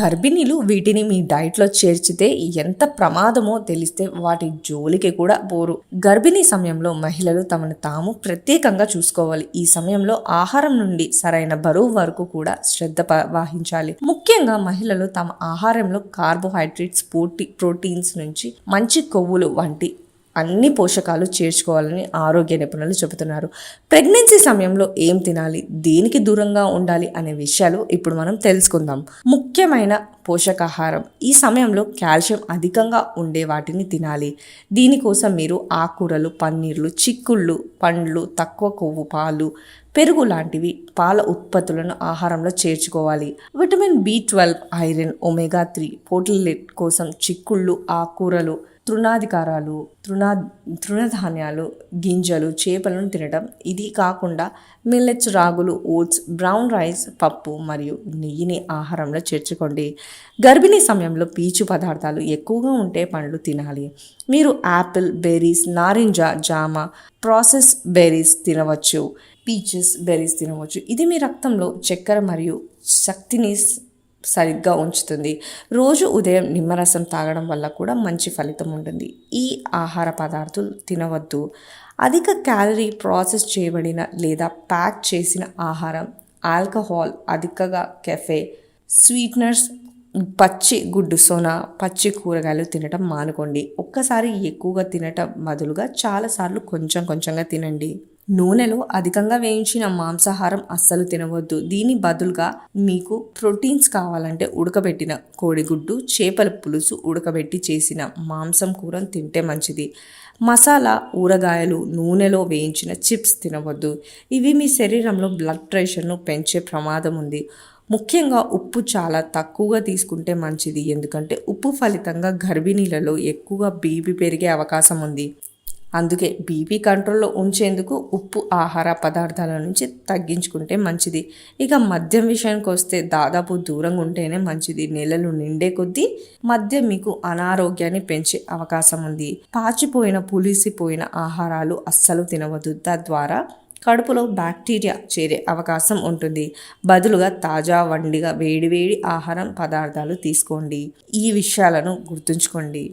గర్భిణీలు వీటిని మీ డైట్లో చేర్చితే ఎంత ప్రమాదమో తెలిస్తే వాటి జోలికి కూడా పోరు. గర్భిణీ సమయంలో మహిళలు తమను తాము ప్రత్యేకంగా చూసుకోవాలి. ఈ సమయంలో ఆహారం నుండి సరైన బరువు వరకు కూడా శ్రద్ధ వహించాలి. ముఖ్యంగా మహిళలు తమ ఆహారంలో కార్బోహైడ్రేట్స్, ప్రోటీన్స్ నుంచి మంచి కొవ్వులు వంటి అన్ని పోషకాలు చేర్చుకోవాలని ఆరోగ్య నిపుణులు చెబుతున్నారు. ప్రెగ్నెన్సీ సమయంలో ఏం తినాలి, దేనికి దూరంగా ఉండాలి అనే విషయాలు ఇప్పుడు మనం తెలుసుకుందాం. ముఖ్యమైన పోషకాహారం. ఈ సమయంలో కాల్షియం అధికంగా ఉండే వాటిని తినాలి. దీనికోసం మీరు ఆకుకూరలు, పన్నీర్లు, చిక్కుళ్ళు, పండ్లు, తక్కువ కొవ్వు పాలు, పెరుగు లాంటివి పాల ఉత్పత్తులను ఆహారంలో చేర్చుకోవాలి. Vitamin B12, iron, omega 3 protein కోసం చిక్కుళ్ళు, ఆకుకూరలు, తృణధాన్యాలు, గింజలు, చేపలను తినడం. ఇది కాకుండా మిల్లెట్స్, రాగులు, ఓట్స్, బ్రౌన్ రైస్, పప్పు మరియు నెయ్యిని ఆహారంలో చేర్చుకోండి. గర్భిణీ సమయంలో పీచు పదార్థాలు ఎక్కువగా ఉంటే పండ్లు తినాలి. మీరు యాపిల్, బెర్రీస్, నారింజ, జామ, ప్రాసెస్ బెర్రీస్ తినవచ్చు. పీచెస్, బెర్రీస్ తినవచ్చు. ఇది మీ రక్తంలో చక్కెర మరియు శక్తిని సరిగ్గా ఉంచుతుంది. రోజు ఉదయం నిమ్మరసం తాగడం వల్ల కూడా మంచి ఫలితం ఉంటుంది. ఈ ఆహార పదార్థాలు తినవద్దు. అధిక క్యాలరీ, ప్రాసెస్ చేయబడిన లేదా ప్యాక్ చేసిన ఆహారం, ఆల్కహాల్, అధికంగా కెఫే, స్వీట్నర్స్, పచ్చి గుడ్డు సోనా, పచ్చి కూరగాయలు తినటం మానుకోండి. ఒక్కసారి ఎక్కువగా తినటం బదులుగా చాలాసార్లు కొంచెంగా తినండి. నూనెలో అధికంగా వేయించిన మాంసాహారం అస్సలు తినవద్దు. దీని బదులుగా మీకు ప్రోటీన్స్ కావాలంటే ఉడకబెట్టిన కోడిగుడ్డు, చేపల పులుసు, ఉడకబెట్టి చేసిన మాంసం కూర తింటే మంచిది. మసాలా, ఊరగాయలు, నూనెలో వేయించిన చిప్స్ తినవద్దు. ఇవి మీ శరీరంలో బ్లడ్ ప్రెషర్ను పెంచే ప్రమాదం ఉంది. ముఖ్యంగా ఉప్పు చాలా తక్కువగా తీసుకుంటే మంచిది. ఎందుకంటే ఉప్పు ఫలితంగా గర్భిణీలలో ఎక్కువగా బీపీ పెరిగే అవకాశం ఉంది. అందుకే బీపీ కంట్రోల్లో ఉంచేందుకు ఉప్పు ఆహార పదార్థాల నుంచి తగ్గించుకుంటే మంచిది. ఇక మద్యం విషయానికి వస్తే దాదాపు దూరంగా ఉంటేనే మంచిది. నెలలు నిండే కొద్దీ మద్యం మీకు అనారోగ్యాన్ని పెంచే అవకాశం ఉంది. పాచిపోయిన, పులిసిపోయిన ఆహారాలు అస్సలు తినవద్దు. తద్వారా కడుపులో బ్యాక్టీరియా చేరే అవకాశం ఉంటుంది. బదులుగా తాజా, వండిగా వేడివేడి ఆహారం పదార్థాలు తీసుకోండి. ఈ విషయాలను గుర్తుంచుకోండి.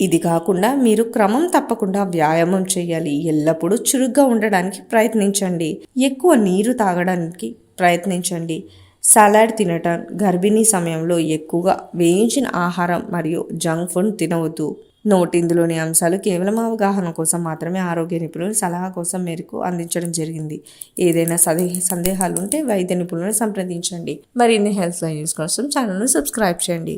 ఇది కాకుండా మీరు క్రమం తప్పకుండా వ్యాయామం చేయాలి. ఎల్లప్పుడూ చురుగ్గా ఉండడానికి ప్రయత్నించండి. ఎక్కువ నీరు తాగడానికి ప్రయత్నించండి. సలాడ్ తినటం. గర్భిణీ సమయంలో ఎక్కువగా వేయించిన ఆహారం మరియు జంక్ ఫుడ్ తినవద్దు. ఇందులోని అంశాలు కేవలం అవగాహన కోసం మాత్రమే ఆరోగ్య నిపుణులు సలహా కోసం మేరకు అందించడం జరిగింది. ఏదైనా సందేహాలు ఉంటే వైద్య నిపుణులను సంప్రదించండి. మరిన్ని హెల్త్ లైన్స్ కోసం ఛానల్ను సబ్స్క్రైబ్ చేయండి.